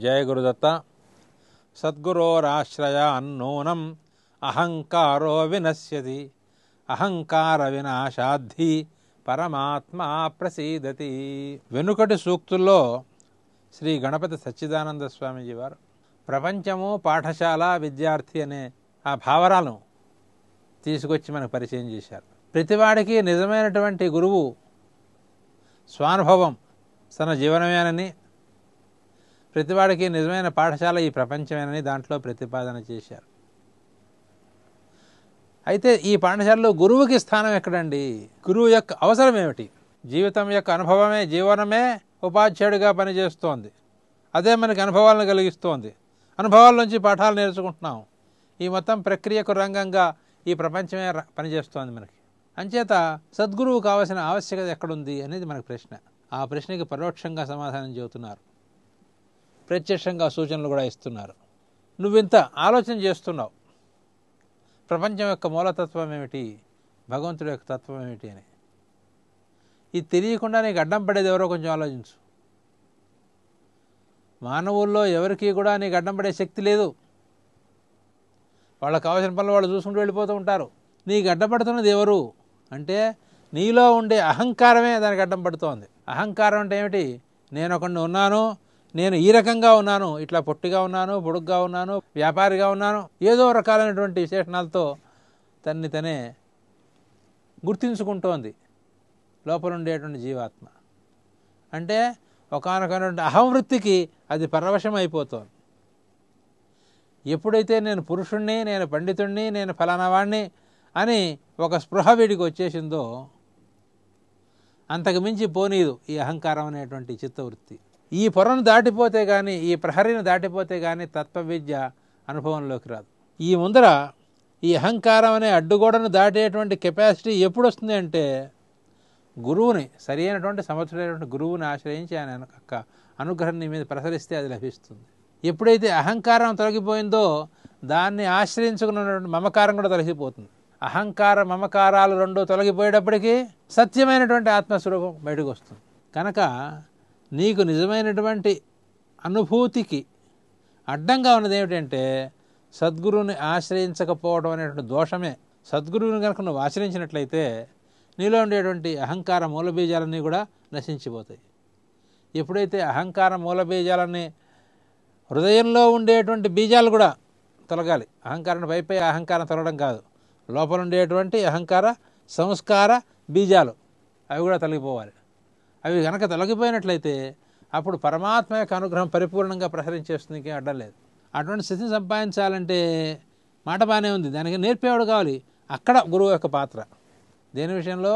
జయ గురుదత్త. సద్గురోరాశ్రయాన్నూనం అహంకారో వినశ్యతి, అహంకార వినాశాద్ధి పరమాత్మ ప్రసీదతి. వెనుకటి సూక్తుల్లో శ్రీ గణపతి సచ్చిదానంద స్వామీజీ వారు ప్రపంచము పాఠశాల విద్యార్థి అనే ఆ భావరాలను తీసుకొచ్చి మనకు పరిచయం చేశారు. ప్రతివాడికి నిజమైనటువంటి గురువు స్వానుభవం తన జీవనమేనని, ప్రతివాడికి నిజమైన పాఠశాల ఈ ప్రపంచమేనని దాంట్లో ప్రతిపాదన చేశారు. అయితే ఈ పాఠశాలలో గురువుకి స్థానం ఎక్కడండి? గురువు యొక్క అవసరం ఏమిటి? జీవితం యొక్క అనుభవమే, జీవనమే ఉపాధ్యాయుడిగా పనిచేస్తోంది. అదే మనకి అనుభవాలను కలిగిస్తోంది. అనుభవాల నుంచి పాఠాలు నేర్చుకుంటున్నాం. ఈ మొత్తం ప్రక్రియకు రంగంగా ఈ ప్రపంచమే పనిచేస్తోంది మనకి. అంచేత సద్గురువు కావాల్సిన ఆవశ్యకత ఎక్కడుంది అనేది మనకు ప్రశ్న. ఆ ప్రశ్నకి పరోక్షంగా సమాధానం చెబుతున్నారు, ప్రత్యక్షంగా సూచనలు కూడా ఇస్తున్నారు. నువ్వింత ఆలోచన చేస్తున్నావు, ప్రపంచం యొక్క మూలతత్వం ఏమిటి, భగవంతుడి యొక్క తత్వం ఏమిటి అని. ఇది తెలియకుండా నీకు అడ్డం పడేది ఎవరో కొంచెం ఆలోచించు. మానవుల్లో ఎవరికి కూడా నీకు అడ్డం పడే శక్తి లేదు. వాళ్ళకి కావాల్సిన పనులు వాళ్ళు చూసుకుంటూ వెళ్ళిపోతూ ఉంటారు. నీకు అడ్డపడుతున్నది ఎవరు అంటే నీలో ఉండే అహంకారమే దానికి అడ్డం పడుతోంది. అహంకారం అంటే ఏమిటి? నేను ఒకడిని ఉన్నాను, నేను ఈ రకంగా ఉన్నాను, ఇట్లా పొట్టిగా ఉన్నాను, పొడుగ్గా ఉన్నాను, వ్యాపారిగా ఉన్నాను, ఏదో రకాలైనటువంటి విశేషణాలతో తన్ని తనే గుర్తించుకుంటోంది లోపల ఉండేటువంటి జీవాత్మ. అంటే ఒకానొకటువంటి అహంవృత్తికి అది పరవశం అయిపోతోంది. ఎప్పుడైతే నేను పురుషుణ్ణి, నేను పండితుణ్ణి, నేను ఫలానా వాణ్ణి అని ఒక స్పృహ వీడికి వచ్చేసిందో అంతకు మించి పోనీదు ఈ అహంకారం అనేటువంటి చిత్తవృత్తి. ఈ పొరను దాటిపోతే కానీ, ఈ ప్రహరిని దాటిపోతే కానీ తత్వవిద్య అనుభవంలోకి రాదు. ఈ ముందర ఈ అహంకారం అనే అడ్డుగోడను దాటేటువంటి కెపాసిటీ ఎప్పుడు వస్తుంది అంటే గురువుని, సరి అయినటువంటి సమర్థుడైనటువంటి గురువుని ఆశ్రయించి ఆయన యొక్క అనుగ్రహం నీ మీద ప్రసరిస్తే అది లభిస్తుంది. ఎప్పుడైతే అహంకారం తొలగిపోయిందో దాన్ని ఆశ్రయించుకున్నటువంటి మమకారం కూడా తొలగిపోతుంది. అహంకార మమకారాలు రెండూ తొలగిపోయేటప్పటికీ సత్యమైనటువంటి ఆత్మస్వరూపం బయటకు వస్తుంది. కనుక నీకు నిజమైనటువంటి అనుభూతికి అడ్డంగా ఉన్నది ఏమిటంటే సద్గురువుని ఆశ్రయించకపోవడం అనేటువంటి దోషమే. సద్గురువుని కనుక నువ్వు ఆశ్రయించినట్లయితే నీలో ఉండేటువంటి అహంకార మూలబీజాలన్నీ కూడా నశించిపోతాయి. ఎప్పుడైతే అహంకార మూలబీజాలన్నీ, హృదయంలో ఉండేటువంటి బీజాలు కూడా తొలగాలి. అహంకారం పైపై అహంకారం తొలగడం కాదు, లోపల ఉండేటువంటి అహంకార సంస్కార బీజాలు అవి కూడా తొలగిపోవాలి. అవి కనుక తొలగిపోయినట్లయితే అప్పుడు పరమాత్మ యొక్క అనుగ్రహం పరిపూర్ణంగా ప్రసరించేస్తుంది, ఇంకేం అడ్డం లేదు. అటువంటి స్థితిని సంపాదించాలంటే మాట బాగానే ఉంది, దానికి నేర్పేవాడు కావాలి. అక్కడ గురువు యొక్క పాత్ర దేని విషయంలో?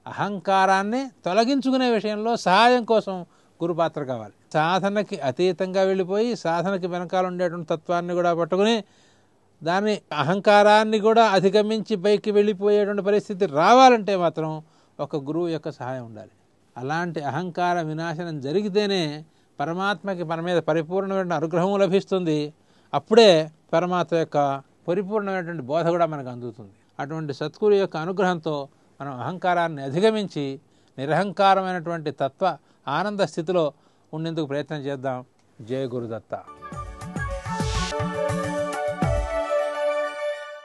అహంకారాన్ని తొలగించుకునే విషయంలో సహాయం కోసం గురు పాత్ర కావాలి. సాధనకి అతీతంగా వెళ్ళిపోయి సాధనకి వెనకాల ఉండేటువంటి తత్వాన్ని కూడా పట్టుకుని దాన్ని అహంకారాన్ని కూడా అధిగమించి పైకి వెళ్ళిపోయేటువంటి పరిస్థితి రావాలంటే మాత్రం ఒక గురువు యొక్క సహాయం ఉండాలి. అలాంటి అహంకార వినాశనం జరిగితేనే పరమాత్మకి మన మీద పరిపూర్ణమైన అనుగ్రహం లభిస్తుంది. అప్పుడే పరమాత్మ యొక్క పరిపూర్ణమైనటువంటి బోధ కూడా మనకు అందుతుంది. అటువంటి సద్గురు యొక్క అనుగ్రహంతో మనం అహంకారాన్ని అధిగమించి నిరహంకారమైనటువంటి తత్వ ఆనంద స్థితిలో ఉండేందుకు ప్రయత్నం చేద్దాం. జయ గురుదత్త.